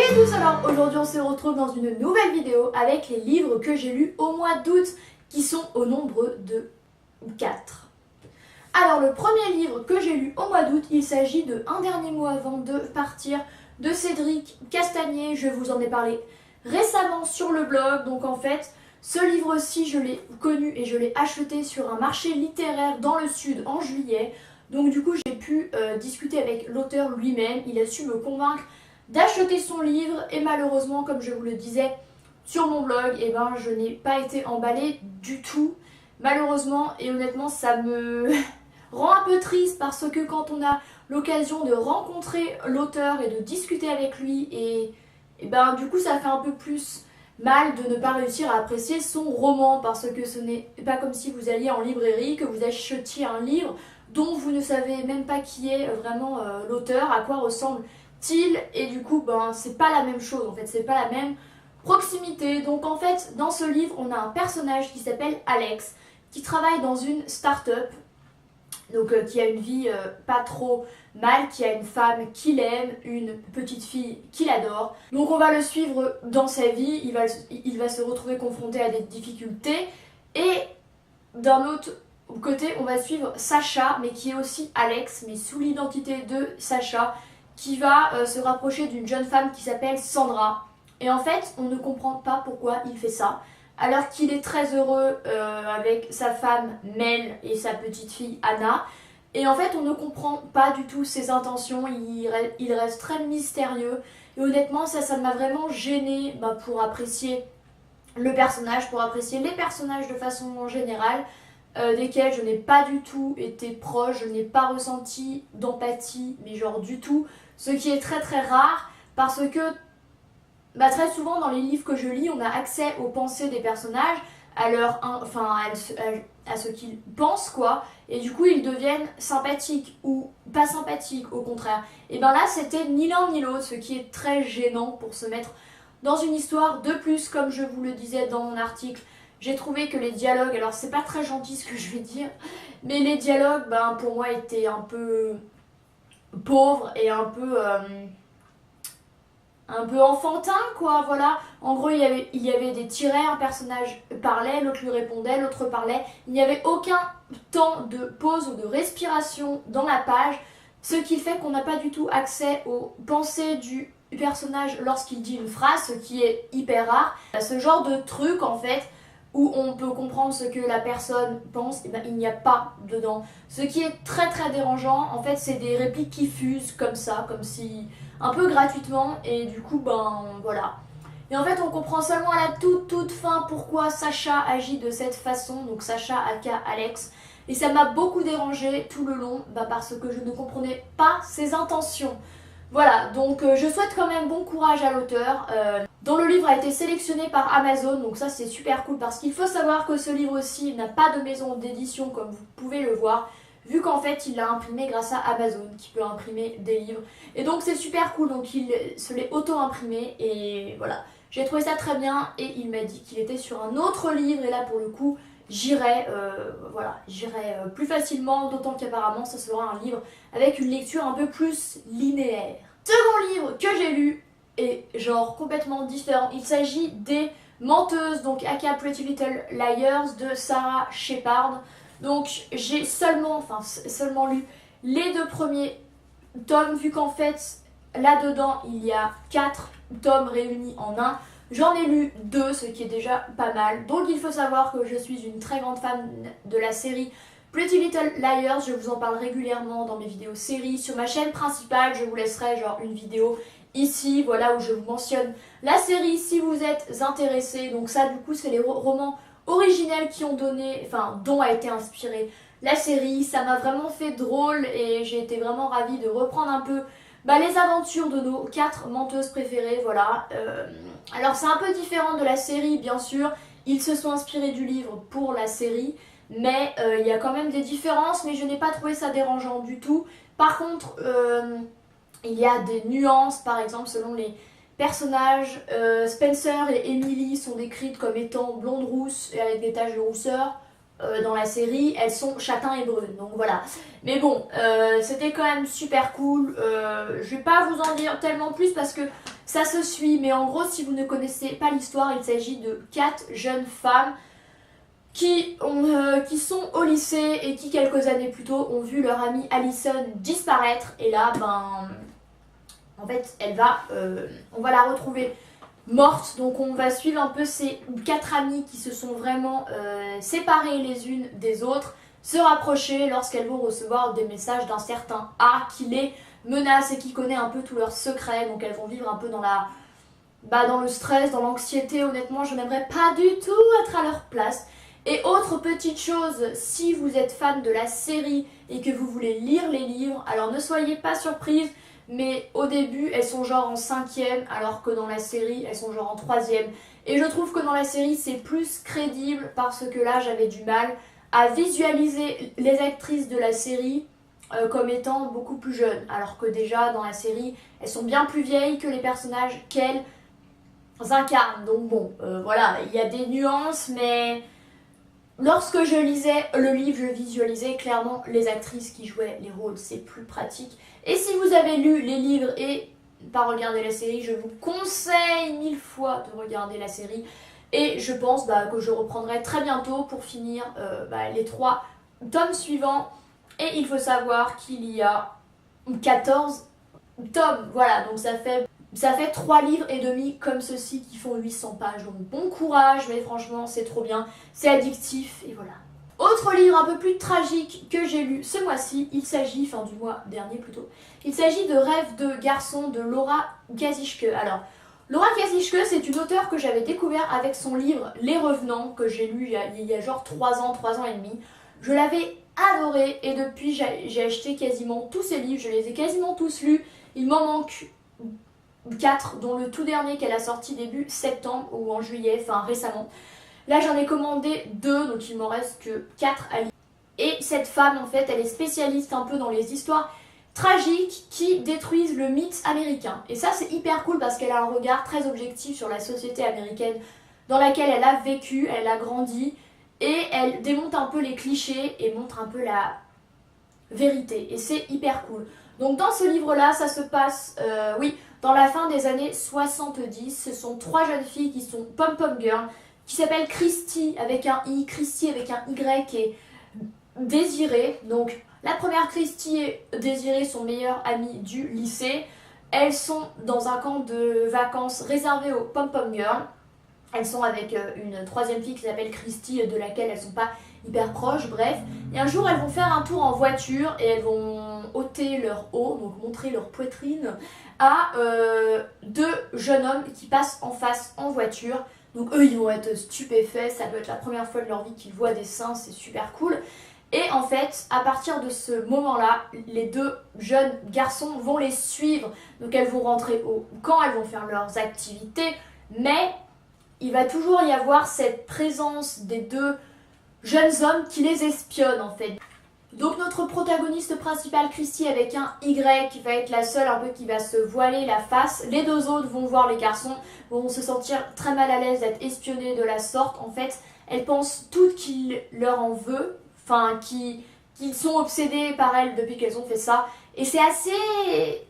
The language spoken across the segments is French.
Salut à tous, alors aujourd'hui on se retrouve dans une nouvelle vidéo avec les livres que j'ai lus au mois d'août qui sont au nombre de 4. Alors le premier livre que j'ai lu au mois d'août, il s'agit de Un dernier mot avant de partir de Cédric Castagnier. Je vous en ai parlé récemment sur le blog, donc en fait ce livre-ci je l'ai connu et je l'ai acheté sur un marché littéraire dans le sud en juillet. Donc du coup j'ai pu discuter avec l'auteur lui-même, il a su me convaincre d'acheter son livre et malheureusement, comme je vous le disais sur mon blog, je n'ai pas été emballée du tout, malheureusement, et honnêtement ça me rend un peu triste parce que quand on a l'occasion de rencontrer l'auteur et de discuter avec lui du coup ça fait un peu plus mal de ne pas réussir à apprécier son roman parce que ce n'est pas comme si vous alliez en librairie, que vous achetiez un livre dont vous ne savez même pas qui est vraiment l'auteur, à quoi ressemble-t-il, et du coup c'est pas la même chose en fait, c'est pas la même proximité. Donc en fait dans ce livre on a un personnage qui s'appelle Alex qui travaille dans une start-up, donc qui a une vie pas trop mal, qui a une femme qu'il aime, une petite fille qu'il adore. Donc on va le suivre dans sa vie, il va se retrouver confronté à des difficultés, et d'un autre côté on va suivre Sacha, mais qui est aussi Alex, mais sous l'identité de Sacha, qui va se rapprocher d'une jeune femme qui s'appelle Sandra. Et en fait on ne comprend pas pourquoi il fait ça, alors qu'il est très heureux avec sa femme Mel et sa petite fille Anna. Et en fait on ne comprend pas du tout ses intentions, il reste très mystérieux. Et honnêtement ça m'a vraiment gênée pour apprécier le personnage, pour apprécier les personnages de façon générale, desquels je n'ai pas du tout été proche, je n'ai pas ressenti d'empathie, mais genre du tout. Ce qui est très très rare parce que très souvent dans les livres que je lis, on a accès aux pensées des personnages, à ce qu'ils pensent quoi, et du coup ils deviennent sympathiques ou pas sympathiques au contraire. Et là c'était ni l'un ni l'autre, ce qui est très gênant pour se mettre dans une histoire. De plus, comme je vous le disais dans mon article, j'ai trouvé que les dialogues, alors c'est pas très gentil ce que je vais dire, mais les dialogues pour moi étaient un peu pauvres et un peu enfantin quoi, voilà. En gros il y avait des tirets, un personnage parlait, l'autre lui répondait, l'autre parlait, il n'y avait aucun temps de pause ou de respiration dans la page, ce qui fait qu'on n'a pas du tout accès aux pensées du personnage lorsqu'il dit une phrase, ce qui est hyper rare. Ce genre de truc en fait où on peut comprendre ce que la personne pense, il n'y a pas dedans. Ce qui est très très dérangeant, en fait c'est des répliques qui fusent comme ça, comme si un peu gratuitement, et du coup voilà. Et en fait on comprend seulement à la toute fin pourquoi Sacha agit de cette façon, donc Sacha aka Alex, et ça m'a beaucoup dérangé tout le long parce que je ne comprenais pas ses intentions. Voilà, donc je souhaite quand même bon courage à l'auteur, dont le livre a été sélectionné par Amazon, donc ça c'est super cool parce qu'il faut savoir que ce livre aussi n'a pas de maison d'édition comme vous pouvez le voir, vu qu'en fait il l'a imprimé grâce à Amazon qui peut imprimer des livres, et donc c'est super cool, donc il se l'est auto-imprimé et voilà. J'ai trouvé ça très bien et il m'a dit qu'il était sur un autre livre, et là pour le coup j'irai plus facilement, d'autant qu'apparemment ça sera un livre avec une lecture un peu plus linéaire. Second livre que j'ai lu est genre complètement différent, il s'agit des Menteuses, donc aka Pretty Little Liars de Sarah Shepard. Donc j'ai seulement lu les 2 premiers tomes, vu qu'en fait là-dedans il y a 4 tomes réunis en un. J'en ai lu 2, ce qui est déjà pas mal. Donc il faut savoir que je suis une très grande fan de la série Pretty Little Liars. Je vous en parle régulièrement dans mes vidéos séries. Sur ma chaîne principale, je vous laisserai une vidéo ici, voilà, où je vous mentionne la série si vous êtes intéressés. Donc ça du coup c'est les romans originels qui ont dont a été inspirée la série. Ça m'a vraiment fait drôle et j'ai été vraiment ravie de reprendre un peu les aventures de nos 4 menteuses préférées, voilà. Alors c'est un peu différent de la série bien sûr, ils se sont inspirés du livre pour la série, mais il y a quand même des différences, mais je n'ai pas trouvé ça dérangeant du tout. Par contre, il y a des nuances, par exemple selon les personnages. Spencer et Emily sont décrites comme étant blondes rousses et avec des taches de rousseur. Dans la série, elles sont châtain et brunes, donc voilà. Mais bon, c'était quand même super cool. Je vais pas vous en dire tellement plus parce que Ça se suit, mais en gros, si vous ne connaissez pas l'histoire, il s'agit de 4 jeunes femmes qui sont au lycée et qui, quelques années plus tôt, ont vu leur amie Allison disparaître. Et là, en fait, on va la retrouver morte. Donc on va suivre un peu ces 4 amies qui se sont vraiment séparées les unes des autres, se rapprocher lorsqu'elles vont recevoir des messages d'un certain A qui les menace et qui connaît un peu tous leurs secrets. Donc elles vont vivre un peu dans dans le stress, dans l'anxiété. Honnêtement, je n'aimerais pas du tout être à leur place. Et autre petite chose, si vous êtes fan de la série et que vous voulez lire les livres, alors ne soyez pas surprise, mais au début elles sont genre en 5e, alors que dans la série elles sont genre en 3e. Et je trouve que dans la série c'est plus crédible parce que là j'avais du mal à visualiser les actrices de la série comme étant beaucoup plus jeunes, alors que déjà dans la série elles sont bien plus vieilles que les personnages qu'elles incarnent. Donc bon, voilà, il y a des nuances, mais lorsque je lisais le livre, je visualisais clairement les actrices qui jouaient les rôles, c'est plus pratique. Et si vous avez lu les livres et pas regardé la série, je vous conseille 1000 fois de regarder la série. Et je pense que je reprendrai très bientôt pour finir les 3 tomes suivants. Et il faut savoir qu'il y a 14 tomes, voilà, donc ça fait 3 livres et demi comme ceci qui font 800 pages. Donc bon courage, mais franchement c'est trop bien, c'est addictif et voilà. Autre livre un peu plus tragique que j'ai lu ce mois-ci, il s'agit, du mois dernier plutôt, il s'agit de Rêve de garçon de Laura Gazischke. Alors, Laura Gazischke, c'est une auteure que j'avais découvert avec son livre Les Revenants, que j'ai lu il y a genre 3 ans et demi. Je l'avais adoré et depuis j'ai acheté quasiment tous ses livres, je les ai quasiment tous lus. Il m'en manque 4, dont le tout dernier qu'elle a sorti début septembre ou en juillet, récemment. Là j'en ai commandé 2, donc il m'en reste que 4 à lire. Et cette femme en fait, elle est spécialiste un peu dans les histoires tragiques qui détruisent le mythe américain. Et ça c'est hyper cool parce qu'elle a un regard très objectif sur la société américaine dans laquelle elle a vécu, elle a grandi. Et elle démonte un peu les clichés et montre un peu la vérité. Et c'est hyper cool. Donc dans ce livre-là, ça se passe, dans la fin des années 70. Ce sont 3 jeunes filles qui sont pom-pom girls, qui s'appellent Christy avec un I, Christy avec un Y et Désirée. Donc la première Christy et Désirée sont meilleures amies du lycée. Elles sont dans un camp de vacances réservé aux pom-pom girls. Elles sont avec une 3e fille qui s'appelle Christy, de laquelle elles sont pas hyper proches, bref. Et un jour, elles vont faire un tour en voiture et elles vont ôter leur haut, donc montrer leur poitrine, à 2 jeunes hommes qui passent en face en voiture. Donc eux, ils vont être stupéfaits, ça doit être la première fois de leur vie qu'ils voient des seins, c'est super cool. Et en fait, à partir de ce moment-là, les 2 jeunes garçons vont les suivre. Donc elles vont rentrer au camp, elles vont faire leurs activités, mais il va toujours y avoir cette présence des 2 jeunes hommes qui les espionnent en fait. Donc notre protagoniste principale, Christy avec un Y, va être la seule un peu qui va se voiler la face. Les 2 autres vont voir les garçons, vont se sentir très mal à l'aise d'être espionnés de la sorte. En fait, elles pensent toutes qu'il leur en veut, qu'ils sont obsédés par elle depuis qu'elles ont fait ça. Et c'est assez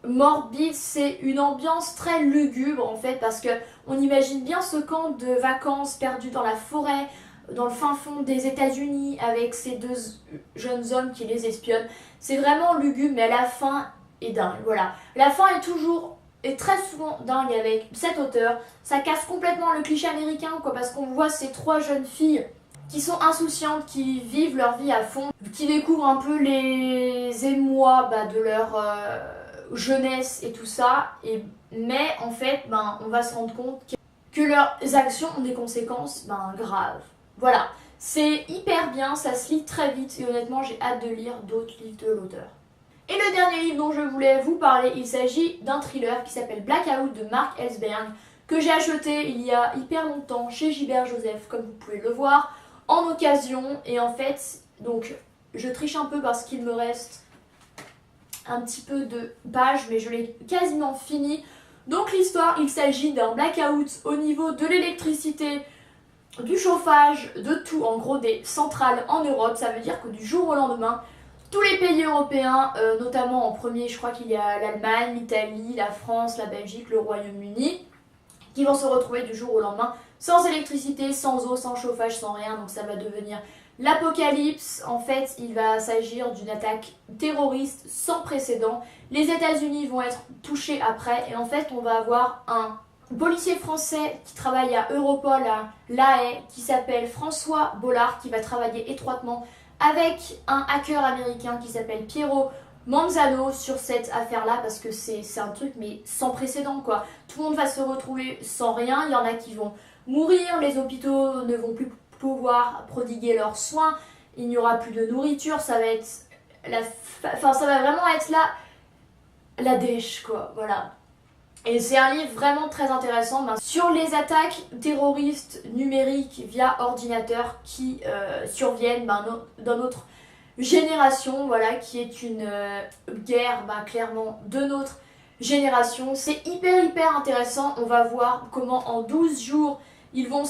morbide, c'est une ambiance très lugubre en fait, parce que on imagine bien ce camp de vacances perdu dans la forêt, dans le fin fond des États-Unis, avec ces 2 jeunes hommes qui les espionnent. C'est vraiment lugubre, mais la fin est dingue, voilà. La fin est très souvent dingue avec cet auteur. Ça casse complètement le cliché américain, parce qu'on voit ces 3 jeunes filles qui sont insouciantes, qui vivent leur vie à fond, qui découvrent un peu les émois de leur jeunesse et tout ça, mais en fait on va se rendre compte que leurs actions ont des conséquences graves. Voilà, c'est hyper bien, ça se lit très vite et honnêtement j'ai hâte de lire d'autres livres de l'auteur. Et le dernier livre dont je voulais vous parler, il s'agit d'un thriller qui s'appelle Blackout de Mark Ellsberg, que j'ai acheté il y a hyper longtemps chez Gilbert Joseph, comme vous pouvez le voir, en occasion. Et en fait, donc je triche un peu parce qu'il me reste un petit peu de pages, mais je l'ai quasiment fini. Donc l'histoire, il s'agit d'un blackout au niveau de l'électricité, du chauffage, de tout, en gros des centrales en Europe. Ça veut dire que du jour au lendemain, tous les pays européens, notamment en premier, je crois qu'il y a l'Allemagne, l'Italie, la France, la Belgique, le Royaume-Uni, qui vont se retrouver du jour au lendemain sans électricité, sans eau, sans chauffage, sans rien. Donc ça va devenir l'apocalypse. En fait, il va s'agir d'une attaque terroriste sans précédent. Les États-Unis vont être touchés après et en fait, on va avoir un policier français qui travaille à Europol à La Haye, qui s'appelle François Bollard, qui va travailler étroitement avec un hacker américain qui s'appelle Piero Manzano sur cette affaire-là, parce que c'est un truc mais sans précédent quoi. Tout le monde va se retrouver sans rien, il y en a qui vont mourir, les hôpitaux ne vont plus pouvoir prodiguer leurs soins, il n'y aura plus de nourriture, ça va être ça va vraiment être la dèche quoi, voilà. Et c'est un livre vraiment très intéressant sur les attaques terroristes numériques via ordinateur qui surviennent dans notre génération, voilà, qui est une guerre clairement de notre génération. C'est hyper intéressant, on va voir comment en 12 jours ils vont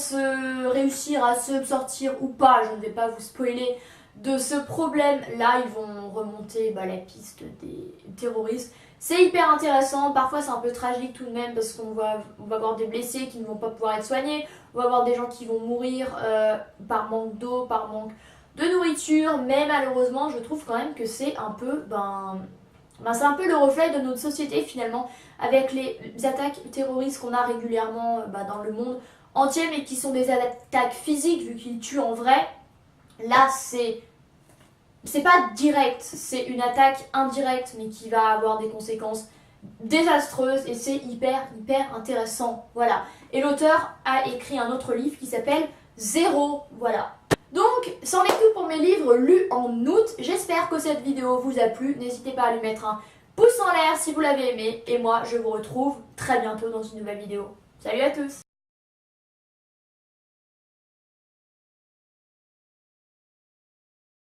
réussir à se sortir ou pas, je ne vais pas vous spoiler de ce problème-là, ils vont remonter la piste des terroristes. C'est hyper intéressant, parfois c'est un peu tragique tout de même parce qu'on va avoir des blessés qui ne vont pas pouvoir être soignés, on va avoir des gens qui vont mourir par manque d'eau, par manque de nourriture, mais malheureusement je trouve quand même que c'est un peu, c'est un peu le reflet de notre société finalement, avec les attaques terroristes qu'on a régulièrement dans le monde entier, mais qui sont des attaques physiques vu qu'ils tuent en vrai. Là c'est pas direct, c'est une attaque indirecte mais qui va avoir des conséquences désastreuses et c'est hyper intéressant, voilà. Et l'auteur a écrit un autre livre qui s'appelle Zéro, voilà. Donc, c'en est tout pour mes livres lus en août. J'espère que cette vidéo vous a plu. N'hésitez pas à lui mettre un pouce en l'air si vous l'avez aimé. Et moi, je vous retrouve très bientôt dans une nouvelle vidéo. Salut à tous!